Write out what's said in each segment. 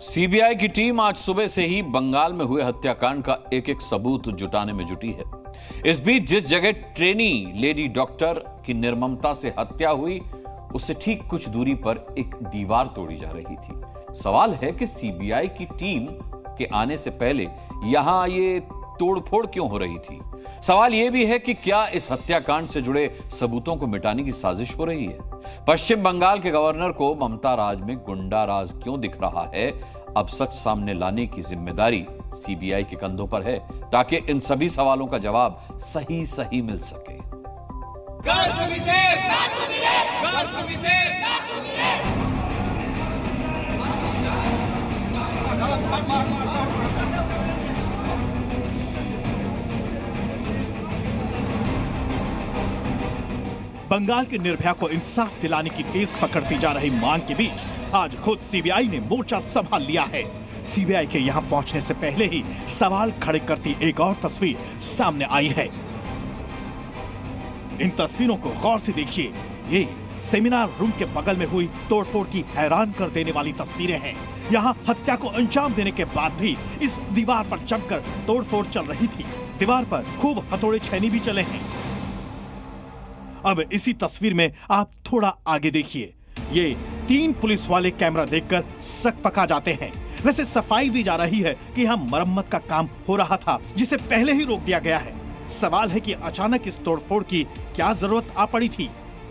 CBI की team आज सुबह से ही बंगाल में हुए हत्याकांड का एक एक सबूत जुटाने में जुटी है। इस बीच जिस जगह ट्रेनी लेडी डॉक्टर की निर्ममता से हत्या हुई, उससे ठीक कुछ दूरी पर एक दीवार तोड़ी जा रही थी। सवाल है कि सीबीआई की टीम के आने से पहले यहां ये तोड़फोड़ क्यों हो रही थी। सवाल यह भी है कि क्या इस हत्याकांड से जुड़े सबूतों को मिटाने की साजिश हो रही है। पश्चिम बंगाल के गवर्नर को ममता राज में गुंडा राज क्यों दिख रहा है, अब सच सामने लाने की जिम्मेदारी सीबीआई के कंधों पर है, ताकि इन सभी सवालों का जवाब सही सही मिल सके। बंगाल के निर्भया को इंसाफ दिलाने की तेज पकड़ती जा रही मांग के बीच आज खुद सीबीआई ने मोर्चा संभाल लिया है। सीबीआई के यहां पहुंचने से पहले ही सवाल खड़े करती एक और तस्वीर सामने आई है। इन तस्वीरों को गौर से देखिए। ये सेमिनार रूम के बगल में हुई तोड़फोड़ की हैरान कर देने वाली तस्वीरें हैं। यहाँ हत्या को अंजाम देने के बाद भी इस दीवार पर जमकर तोड़फोड़ चल रही थी। दीवार पर खूब हथौड़े छैनी भी चले हैं। अब इसी तस्वीर में आप थोड़ा आगे देखिए। ये 3 पुलिस वाले कैमरा देखकर शक पका जाते हैं। वैसे सफाई दी जा रही है कि यहाँ मरम्मत का काम हो रहा था, जिसे पहले ही रोक दिया गया है। सवाल है कि अचानक इस तोड़फोड़ की क्या जरूरत आ पड़ी थी।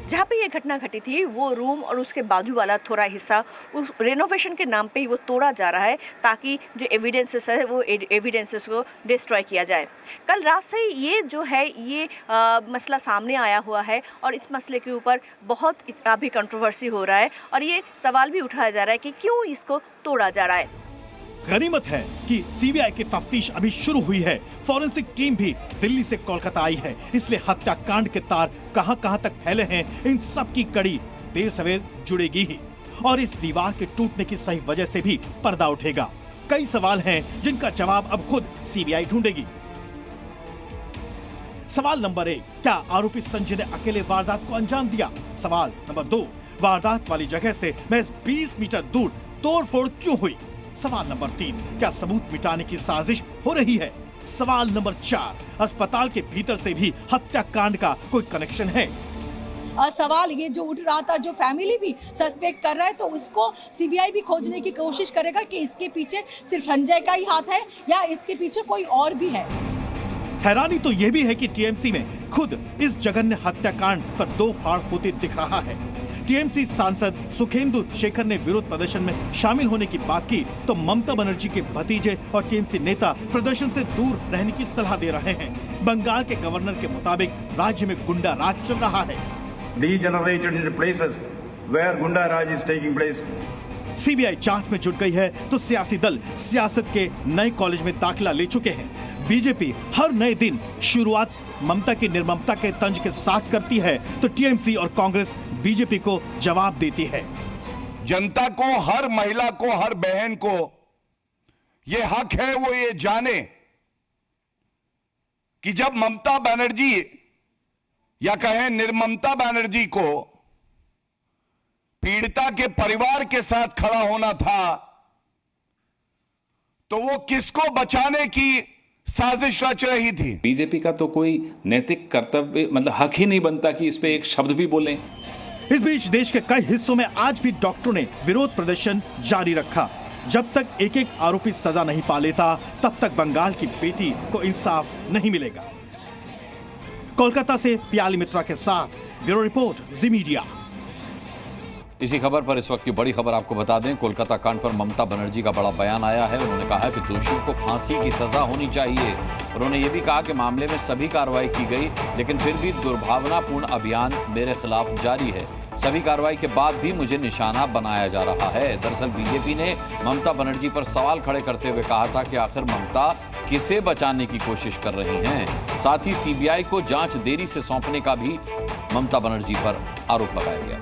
जहाँ पे ये घटना घटी थी वो रूम और उसके बाजू वाला थोड़ा हिस्सा उस रेनोवेशन के नाम पे ही वो तोड़ा जा रहा है, ताकि जो एविडेंसेस है वो एविडेंसेस को डिस्ट्रॉय किया जाए। कल रात से ये जो है ये मसला सामने आया हुआ है और इस मसले के ऊपर बहुत अभी कंट्रोवर्सी हो रहा है और ये सवाल भी उठाया जा रहा है कि क्यों इसको तोड़ा जा रहा है। गनीमत है कि सीबीआई की तफ्तीश अभी शुरू हुई है। फॉरेंसिक टीम भी दिल्ली से कोलकाता आई है, इसलिए हत्याकांड के तार कहां तक फैले हैं, इन सब की कड़ी देर सवेर जुड़ेगी ही। और इस दीवार के टूटने की सही वजह से भी पर्दा उठेगा। कई सवाल हैं जिनका जवाब अब खुद सीबीआई ढूंढेगी। सवाल नंबर 1, क्या आरोपी संजय ने अकेले वारदात को अंजाम दिया? सवाल नंबर 2, वारदात वाली जगह से महज 20 मीटर दूर तोड़फोड़ क्यों हुई? सवाल नंबर 3, क्या सबूत मिटाने की साजिश हो रही है? सवाल नंबर 4, अस्पताल के भीतर से भी हत्याकांड का कोई कनेक्शन है? सवाल ये जो उठ रहा था, जो फैमिली भी सस्पेक्ट कर रहा है, तो उसको सीबीआई भी खोजने की कोशिश करेगा कि इसके पीछे सिर्फ संजय का ही हाथ है या इसके पीछे कोई और भी है। हैरानी तो यह भी है कि टीएमसी में खुद इस जघन्य हत्याकांड पर 2 फाड़ होते दिख रहा है। टीएमसी सांसद सुखेंदु शेखर ने विरोध प्रदर्शन में शामिल होने की बात की, तो ममता बनर्जी के भतीजे और टीएमसी नेता प्रदर्शन से दूर रहने की सलाह दे रहे हैं। बंगाल के गवर्नर के मुताबिक राज्य में गुंडा राज चल रहा है। Degenerated into places where गुंडा राज is taking place. सीबीआई जांच में जुट गई है तो सियासी दल सियासत के नए कॉलेज में दाखिला ले चुके हैं। बीजेपी हर नए दिन शुरुआत ममता की निर्ममता के तंज के साथ करती है, तो टीएमसी और कांग्रेस बीजेपी को जवाब देती है। जनता को, हर महिला को, हर बहन को यह हक है वो ये जाने कि जब ममता बनर्जी या कहें निर्ममता बनर्जी को पीड़िता के परिवार के साथ खड़ा होना था, तो वो किसको बचाने की साजिश रच रही थी। बीजेपी का तो कोई नैतिक कर्तव्य मतलब हक ही नहीं बनता कि इस पे एक शब्द भी बोलें। इस बीच देश के कई हिस्सों में आज भी डॉक्टरों ने विरोध प्रदर्शन जारी रखा। जब तक एक एक आरोपी सजा नहीं पा लेता, तब तक बंगाल की बेटी को इंसाफ नहीं मिलेगा। कोलकाता से पियाली मित्रा के साथ ब्यूरो रिपोर्ट जी मीडिया। इसी खबर पर इस वक्त की बड़ी खबर आपको बता दें। कोलकाता कांड पर ममता बनर्जी का बड़ा बयान आया है। उन्होंने कहा है कि दोषियों को फांसी की सजा होनी चाहिए। उन्होंने ये भी कहा कि मामले में सभी कार्रवाई की गई, लेकिन फिर भी दुर्भावनापूर्ण अभियान मेरे खिलाफ जारी है। सभी कार्रवाई के बाद भी मुझे निशाना बनाया जा रहा है। दरअसल बीजेपी ने ममता बनर्जी पर सवाल खड़े करते हुए कहा था कि आखिर ममता किसे बचाने की कोशिश कर रही हैं। साथ ही सीबीआई को जांच देरी से सौंपने का भी ममता बनर्जी पर आरोप लगाया गया।